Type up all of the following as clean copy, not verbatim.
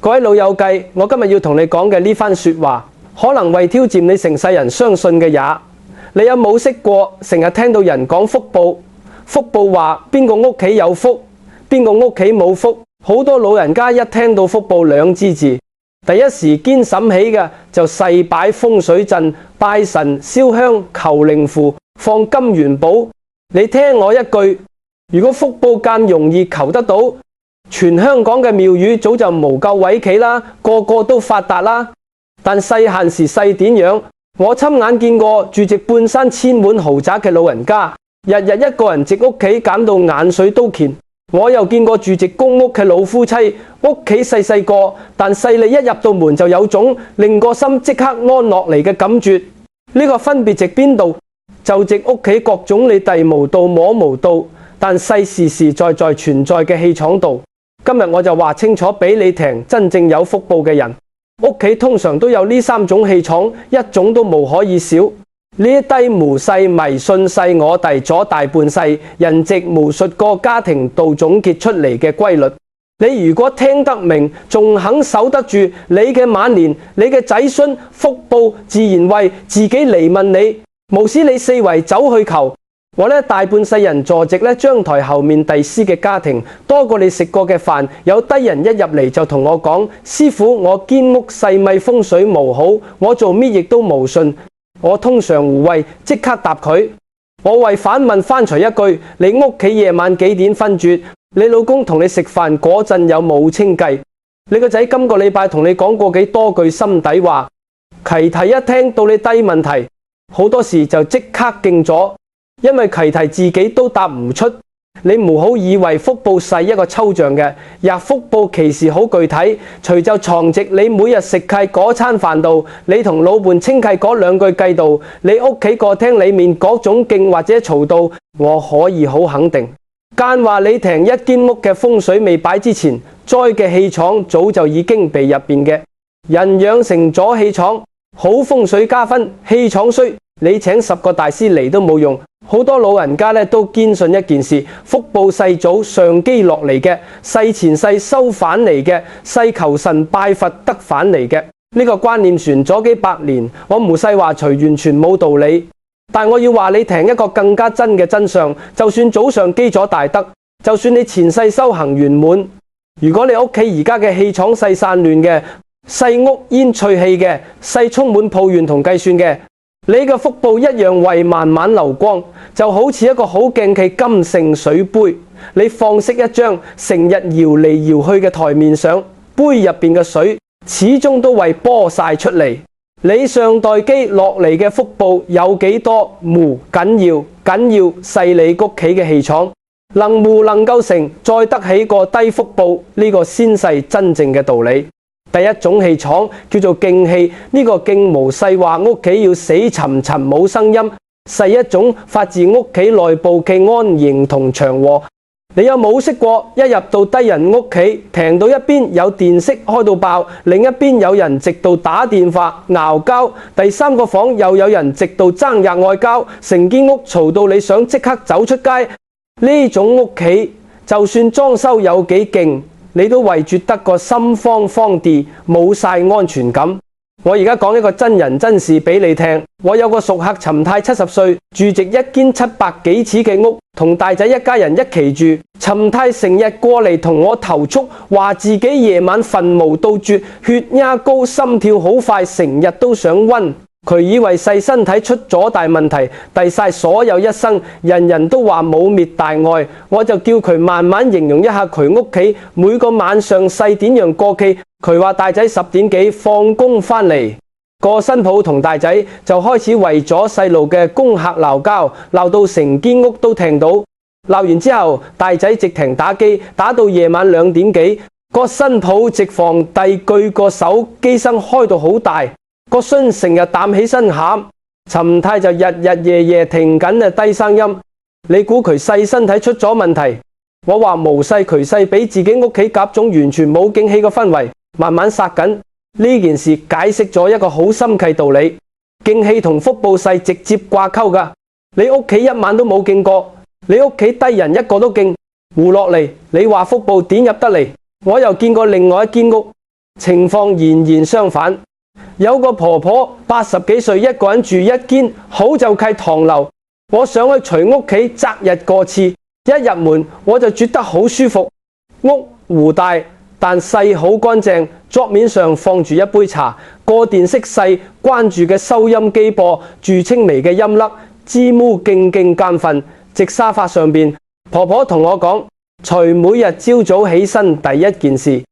各位老友記，我今日要同你講嘅呢番說話，可能為挑戰你成世人相信嘅也。你有冇識過成日聽到人講福報？福報話邊個屋企有福，邊個屋企冇福？好多老人家一聽到福報兩支字，第一時間諗起嘅就細擺風水陣、拜神、燒香、求靈符、放金元寶。你聽我一句，如果福報咁容易求得到，全香港嘅廟宇早就無夠位企啦，個個都發達啦。但細限時細點樣？我親眼見過住直半山千滿豪宅嘅老人家，日日一個人直屋企減到眼水都乾。我又見過住直公屋嘅老夫妻，屋企細細個，但勢利一入到門就有種令個心即刻安落嚟嘅感覺。呢個分別值邊度？就直屋企各種你遞無到摸無到，但細時時在在存在嘅氣場度。今日我就話清楚俾你聽，真正有福報嘅人，屋企通常都有呢三種氣場，一種都無可以少。呢一低無細迷信細我弟咗大半世，人直無術個家庭度總結出嚟嘅規律。你如果聽得明，仲肯守得住你嘅晚年，你嘅仔孫福報自然為自己嚟問你，無使你四圍走去求。我呢大半世人坐直呢張台後面遞詩嘅家庭，多過你食過嘅飯。有低人一入嚟就同我講：師傅，我間屋細米風水無好，我做乜亦都無信。我通常胡為即刻答佢，我為反問翻除一句：你屋企夜晚幾點瞓住？你老公同你食飯嗰陣有冇清計？你個仔今個禮拜同你講過幾多句心底話？啟題一聽到你低問題，好多時就即刻敬咗，因為啟題自己都答唔出。你唔好以為福報係一個抽象嘅，若福報其實好具體，隨就藏直你每日食契嗰餐飯度，你同老伴清契嗰兩句計度，你屋企個廳裏面各種敬或者嘈到，我可以好肯定。間話你停一間屋嘅風水未擺之前，災嘅氣場早就已經被入邊嘅人養成咗氣場，好風水加分，氣場衰，你請10個大師嚟都冇用。好多老人家咧都堅信一件事，福報世祖上基落嚟嘅，世前世收返嚟嘅，世求神拜佛得返嚟嘅。呢個觀念傳咗幾百年，我唔細話除完全冇道理，但我要話你聽一個更加真嘅真相。就算早上積咗大德，就算你前世修行圓滿，如果你屋企而家嘅氣場細散亂嘅，細屋煙趣氣嘅，細充滿抱怨同計算嘅，你嘅福報一樣為慢慢流光，就好似一個好勁嘅金聖水杯，你放飾一張成日搖嚟搖去嘅台面上，杯入邊嘅水始終都為波晒出嚟。你上代機落嚟嘅福報有幾多？無緊要，緊要細你屋企嘅氣場能唔能夠成，再得起個低福報，呢個先係真正嘅道理。第一種氣場叫做靜氣，呢個靜無細話屋企要死沉沉冇聲音，係一種發自屋企內部嘅安寧同祥和。你有冇識過一入到低人屋企，停到一邊有電熄開到爆，另一邊有人直到打電話鬧交，第三個房又有人直到爭日外交，成間屋嘈到你想即刻走出街。呢種屋企就算裝修有幾勁，你都為住得個心慌慌地，冇晒安全感。我而家講一個真人真事俾你聽。我有個熟客陳太70歲，住直一間700幾尺嘅屋，同大仔一家人一齊住。陳太成日過嚟同我投訴，話自己夜晚瞓無到絕，血壓高，心跳好快，成日都想暈。佢以為細身體出咗大問題，遞晒所有一生，人人都話冇滅大礙。我就叫佢慢慢形容一下佢屋企每個晚上細點樣過期。佢話大仔10點幾放工返嚟，個新抱同大仔就開始為咗細路嘅功課鬧交，鬧到成間屋都聽到。鬧完之後，大仔直停打機，打到夜晚2點幾，個新抱直放第句個手機聲開到好大。個孫成日擔起身喊，陳太就日日夜夜停緊低聲音。你估佢細身體出咗問題？我話無細佢細俾自己屋企夾種完全冇勁氣嘅氛圍，慢慢殺緊。呢件事解釋咗一個好深契道理，勁氣同福報細直接掛鈎噶。你屋企一晚都冇勁過，你屋企低人一個都勁，胡落嚟，你話福報點入得嚟？我又見過另外一間屋，情況儼然相反。有個婆婆80幾歲，一個人住一間，好就契唐樓。我上去隨屋企擇日過次，一入門我就覺得好舒服。屋戶大，但細好乾淨，桌面上放住一杯茶，個電色細，關住嘅收音機播住清微嘅音粒，枝烏靜靜間瞓。直沙發上邊，婆婆同我講，除每日朝早起身第一件事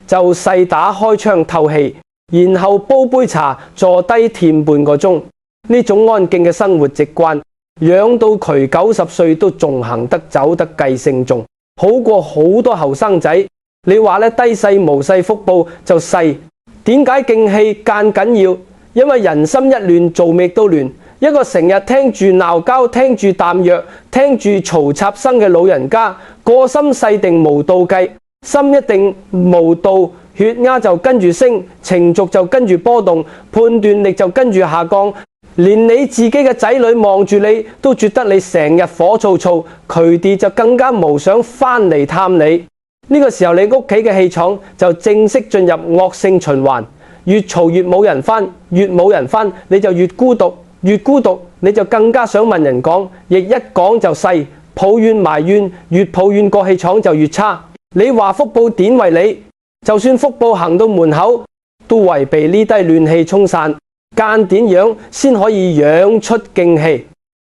就細打開窗透氣，然後煲杯茶，坐低墊半個鐘。呢種安靜嘅生活習慣，養到佢90歲都仲行得走得計性重，好過好多後生仔。你話咧，低勢無勢福報就勢，點解敬氣間緊要？因為人心一亂，做咩都亂。一個成日聽住鬧交、聽住淡藥、聽住嘈插聲嘅老人家，個心細定無道計，心一定無道，血壓就跟住升，情緒就跟住波動，判斷力就跟住下降。連你自己嘅仔女望住你都覺得你成日火燥燥，佢哋就更加無想返嚟探你。呢個時候你屋企嘅氣場就正式進入惡性循環，越嘈越冇人返，越冇人返你就越孤獨，越孤獨你就更加想問人講，亦一講就細，抱怨埋怨，越抱怨個氣場就越差。你話福報點為你？就算福報行到門口，都為被呢啲亂氣沖散。間點樣先可以養出勁氣？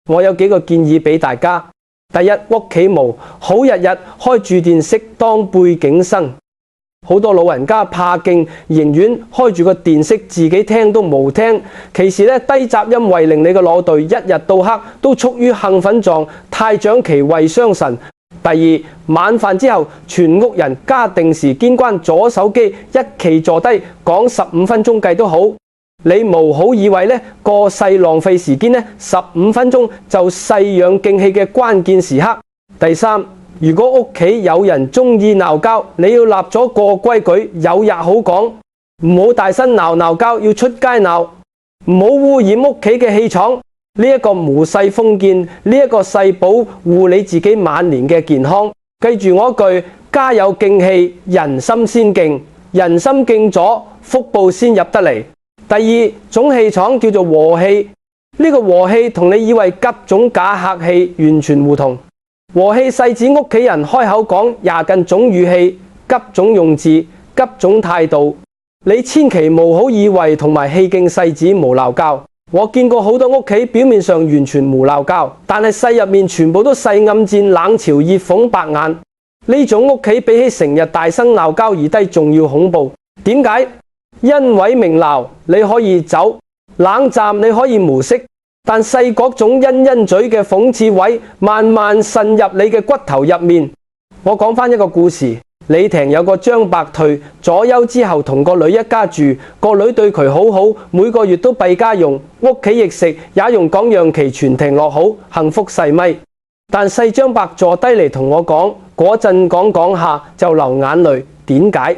我有幾個建議俾大家。第一，屋企無好日日開住電視當背景聲。好多老人家怕勁，寧願開住個電視自己聽都冇聽。其實咧，低雜音會令你嘅腦袋一日到黑都處於興奮狀，太長期胃傷神。第二，晚飯之後全屋人加定時間關咗手機，一齊坐低講15分鐘計都好。你無好以為呢個細浪費時間呢，15分鐘就細養勁氣嘅關鍵時刻。第三，如果屋企有人中意鬧交，你要立咗個規矩，有日好講，唔好大聲鬧交，要出街鬧，唔好污染屋企嘅氣場。呢一個無勢封建，呢一個勢保護你自己晚年嘅健康。記住我一句，家有勁氣，人心先勁，人心勁咗，福報先入得嚟。第二種氣場叫做和氣，呢個和氣同你以為急種假客氣完全互同。和氣細指屋企人開口講廿近種語氣，急種用字，急種態度。你千祈無好以為同埋氣勁細指無鬧交。我見過好多屋企表面上完全無鬧交，但係細入面全部都細暗戰、冷嘲熱諷、白眼。呢種屋企比起成日大聲鬧交而低仲要恐怖。點解？因為明鬧你可以走，冷戰你可以無視，但細各種陰嘴嘅諷刺位慢慢滲入你嘅骨頭入面。我講返一個故事，李婷有個張伯退左右之後同個女一家住，個女對佢好好，每個月都俾家用，屋企亦食也用講讓其全停落好，幸福細咪。但細張伯坐低嚟同我講，嗰陣講下就流眼淚。點解？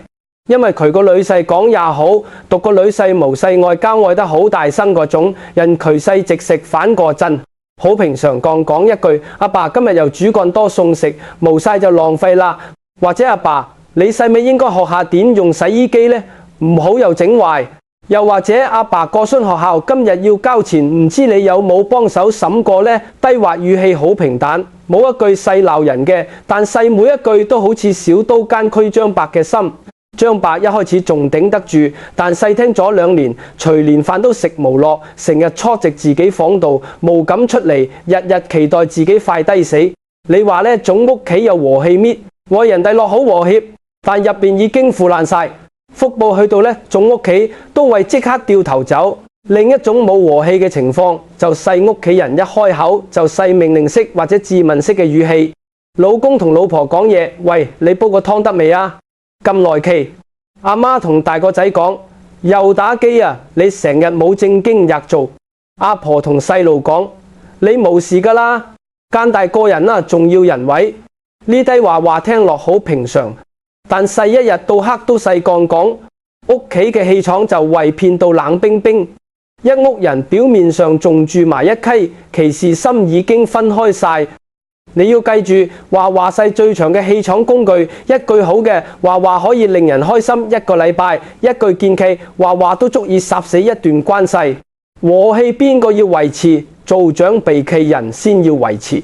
因為佢個女婿講也好，讀個女婿無細愛交愛得好大聲嗰種人，佢細直食反過陣。好平常講一句，阿爸今日又煮咁多餸食，無晒就浪費啦。或者阿爸，你細咪應該學下點用洗衣機呢？唔好又整壞。又或者阿爸過孫學校今日要交錢，唔知你有冇幫手審過呢？低滑語氣好平淡，冇一句細鬧人嘅，但細每一句都好似小刀間區張伯嘅心。張伯一開始仲頂得住，但細聽咗2年，隨連飯都食無落，成日搓直自己房度，無敢出嚟，日日期待自己快低死。你話呢種屋企有和氣搣，為人哋落好和氣，但入邊已經腐爛晒。福報去到呢種屋企都為即刻掉頭走。另一種冇和氣嘅情況，就細屋企人一開口就細命令式或者自問式嘅語氣。老公同老婆講嘢，喂，你煲個湯得未啊？咁耐期，阿媽同大個仔講又打機啊！你成日冇正經日做。阿婆同細路講你冇事噶啦，間大個人啊，仲要人位。呢啲話聽落好平常，但細一日到黑都細講，屋企嘅氣場就圍騙到冷冰冰。一屋人表面上仲住埋一溪，其實心已經分開晒。你要記住，話世最長嘅氣場工具，一句好嘅話可以令人開心一個禮拜，一句劍氣話都足以殺死一段關係。和氣邊個要維持？做長輩嘅人先要維持。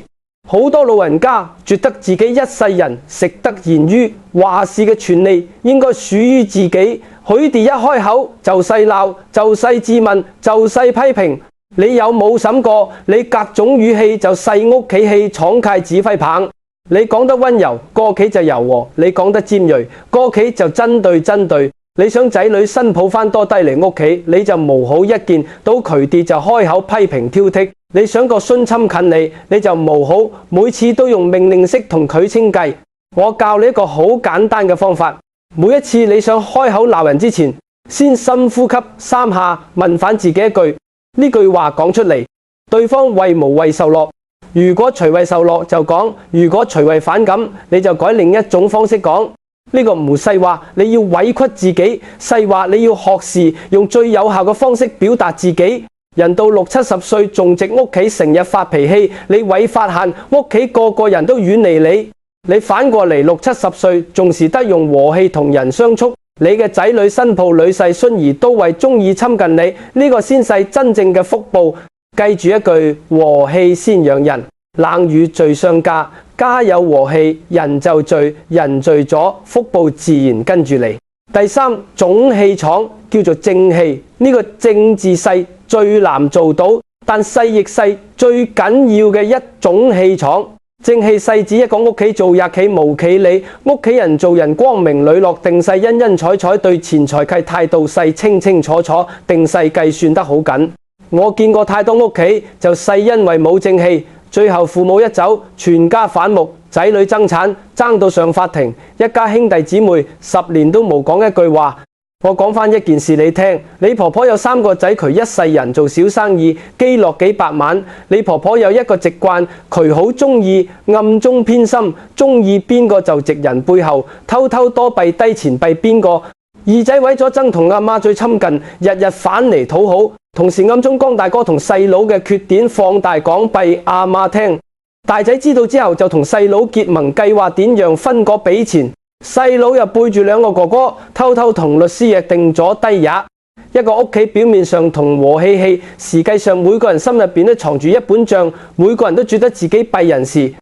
好多老人家覺得自己一世人食得言語，話事嘅權利應該屬於自己，佢哋一開口就細鬧，就細質問，就細批評。你有冇諗過？你各種語氣就細屋企氣，敞開指揮棒。你講得溫柔，個企就柔和；你講得尖銳，個企就針對。你想仔女新抱返多低嚟屋企，你就無好一見到佢哋就開口批評挑剔。你想個孫親近你就無好每次都用命令式同佢傾計。我教你一個好簡單嘅方法，每一次你想開口鬧人之前，先深呼吸3下，問返自己一句。呢句話講出嚟，對方為無為受落。如果除為受落就講，如果除為反感，你就改另一種方式講。呢個唔細話，你要委屈自己；細話你要學時用最有效嘅方式表達自己。人到60、70歲仲直屋企成日發脾氣，你違法限，屋企個個人都遠離你。你反過嚟60、70歲仲是得用和氣同人相處。你嘅仔女新抱女婿孫兒都為鍾意親近你，呢個先係真正嘅福報。記住一句：和氣先養人，冷語最相加。家有和氣，人就聚，人聚咗，福報自然跟住嚟。第3種氣場叫做正氣，呢個正字勢最難做到，但勢亦勢最緊要嘅一種氣場。正氣勢指一個屋企做日企無企理，屋企人做人光明磊落，定勢欣欣彩彩，對錢財嘅態度勢清清楚楚，定勢計算得好緊。我見過太多屋企就勢因為冇正氣，最後父母一走，全家反目，仔女爭產，爭到上法庭，一家兄弟姊妹10年都冇講一句話。我講返一件事你聽，你婆婆有3個仔，佢一世人做小生意，積落幾百萬。你婆婆有一個習慣，佢好中意暗中偏心，中意邊個就直人背後偷偷多幣低錢幣邊個。二仔為咗爭同阿媽最親近，日日反嚟討好，同時暗中江大哥同細佬嘅缺點放大講俾阿媽聽。大仔知道之後就同細佬結盟，計劃點樣分割俾錢。細佬又背住2個哥哥，偷偷同律師約定咗低額。一個屋企表面上同和氣氣，實際上每個人心入邊都藏住一本帳，每個人都覺得自己弊人事。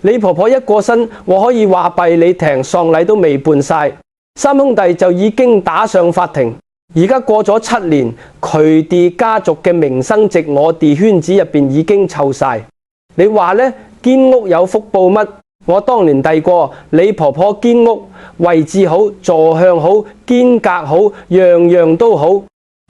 你婆婆一過身，我可以話弊你停，喪禮都未辦晒，3兄弟就已經打上法庭。而家過咗7年，佢哋家族嘅名聲值我哋圈子入邊已經臭晒。你話呢？堅屋有福報乜？我當年遞過，你婆婆堅屋，位置好，坐向好，間隔好，樣樣都好。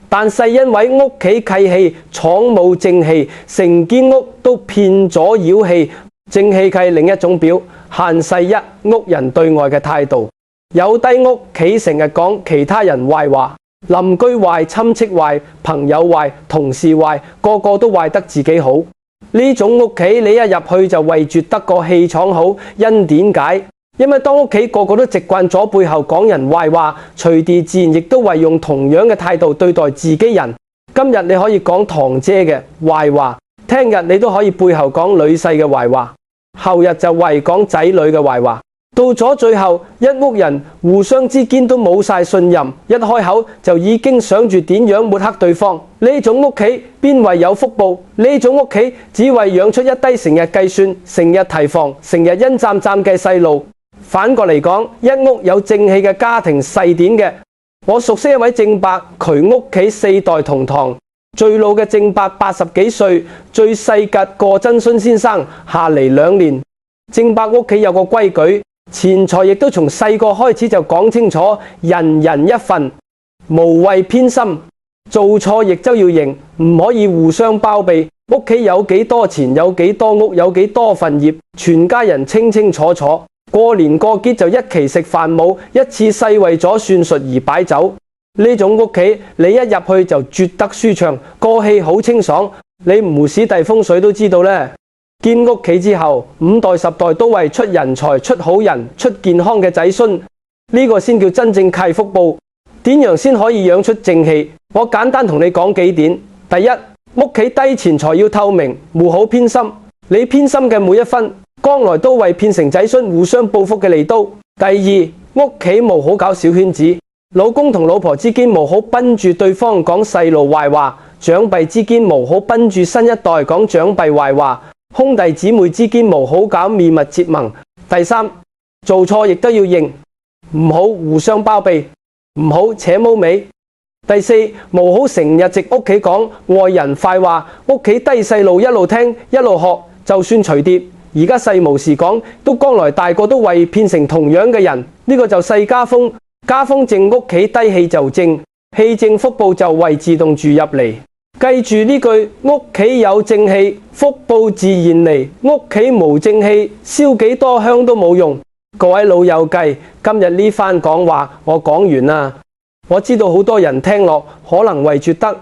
但係因為屋企契氣，廠冇正氣，成間屋都變咗妖氣。正氣係另一種表，限勢一屋人對外嘅態度。有低屋企成日講其他人壞話，鄰居壞、親戚壞、朋友壞、同事壞，個個都壞得自己好。呢種屋企你一入去就為住得個氣場好，因點解？因為當屋企個個都習慣咗背後講人壞話，隨地自然亦都會用同樣嘅態度對待自己人。今日你可以講堂姐嘅壞話，聽日你都可以背後講女婿嘅壞話，後日就為講仔女嘅壞話。到咗最後，一屋人互相之間都冇晒信任，一開口就已經想住點樣抹黑對方。呢種屋企邊為有福報？呢種屋企只為養出一低成日計算、成日提防、成日陰站站嘅細路。反過嚟講，一屋有正氣嘅家庭細點嘅。我熟悉一位正伯，佢屋企4代同堂，最老嘅正伯80幾歲，最細嘅過真孫先生下嚟2年。正伯屋企有個規矩，錢財亦都從細個開始就講清楚，人人一份，無謂偏心，做錯亦都要認，唔可以互相包庇。屋企有幾多錢，有幾多屋，有幾多份業，全家人清清楚楚。過年過節就一齊食飯，冇一次細為咗算術而擺酒。呢種屋企你一入去就絕得舒暢，個氣好清爽。你唔史地風水都知道呢。建屋企之後5代10代都為出人才、出好人、出健康嘅仔孫，呢個先叫真正契福報。點樣先可以養出正氣？我簡單同你講幾點。第一，屋企低錢財要透明，唔好偏心。你偏心嘅每一分，將來都為變成仔孫互相報復嘅利刀。第二，屋企無好搞小圈子，老公同老婆之間無好奔住對方講細路壞話，長輩之間無好奔住新一代講長輩壞話，兄弟姊妹之間無好搞秘密結盟。第三，做錯亦都要認，唔好互相包庇，唔好扯毛尾。第四，無好成日直屋企講外人壞話，屋企低細路一路聽一路學，就算隨碟，而家細無事講，都將來大個都為變成同樣嘅人，呢個就世家風。家風正，屋企低氣就正，氣正福報就為自動住入嚟。記住呢句，屋企有正氣，福報自然嚟。屋企無正氣，燒幾多香都冇用。各位老友記，今日呢番講話我講完啦。我知道好多人聽落可能會覺得，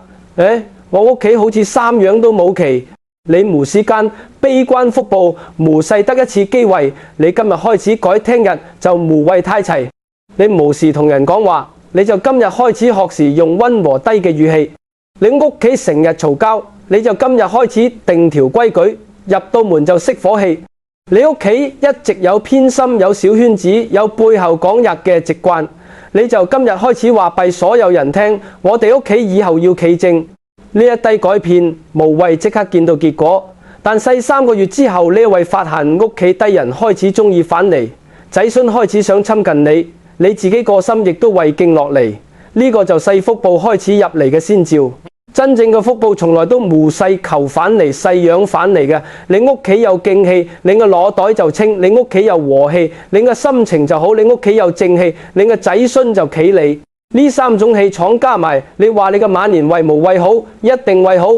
我屋企好似三樣都冇奇。你無時間悲觀福報，無世得一次機會。你今日開始改，聽日就無謂太齊。你無時同人講話，你就今日開始學時用溫和低嘅語氣。你屋企成日嘈交，你就今日開始定條規矩，入到門就熄火氣。你屋企一直有偏心，有小圈子，有背後講日嘅習慣，你就今日開始話俾所有人聽，我哋屋企以後要企正。呢一低改變無謂即刻見到結果，但細3個月之後，呢位發現屋企低人開始中意反嚟，仔孫開始想親近你，你自己個心亦都為靜落嚟。呢個就細福報開始入嚟嘅先兆。真正嘅福報從來都無勢求返嚟，勢養返嚟嘅。你屋企有勁氣，你個攞袋就清；你屋企有和氣，你個心情就好；你屋企有正氣，你個仔孫就企理。呢3種氣廠加埋，你話你嘅晚年為無為好，一定為好。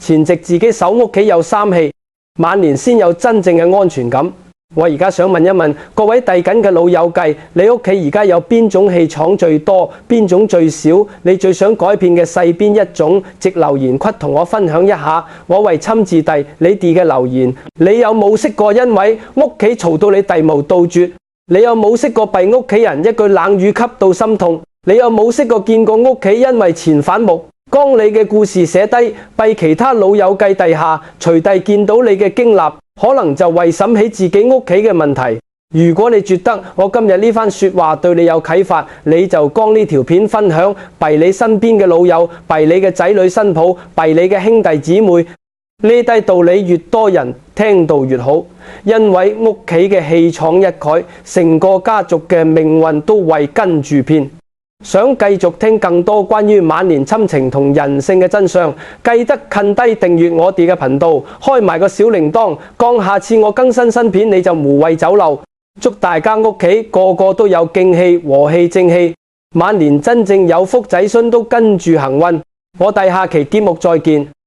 前夕自己守屋企有3氣，晚年先有真正嘅安全感。我而家想問一問各位遞緊嘅老友記，你屋企而家有邊種氣廠最多，邊種最少？你最想改變嘅細邊一種？直留言區同我分享一下。我為親自遞你哋嘅留言。你有冇識過因為屋企嘈到你地無道絕？你有冇識過被屋企人一句冷語吸到心痛？你有冇識過見過屋企因為錢反目？將你嘅故事寫低，被其他老友記遞下，隨地見到你嘅經歷，可能就為審起自己屋企嘅問題。如果你覺得我今日呢番說話對你有啟發，你就將呢條片分享，俾你身邊嘅老友，俾你嘅仔女新抱，俾你嘅兄弟姊妹。呢啲道理越多人聽到越好，因為屋企嘅氣場一改，成個家族嘅命運都會跟住變。想繼續聽更多關於晚年親情同人性嘅真相，記得撳低訂閱我哋嘅頻道，開埋個小鈴鐺，講下次我更新新片你就無謂走漏。祝大家屋企個個都有勁氣、和氣、正氣，晚年真正有福，仔孫都跟住行運。我哋下期節目再見。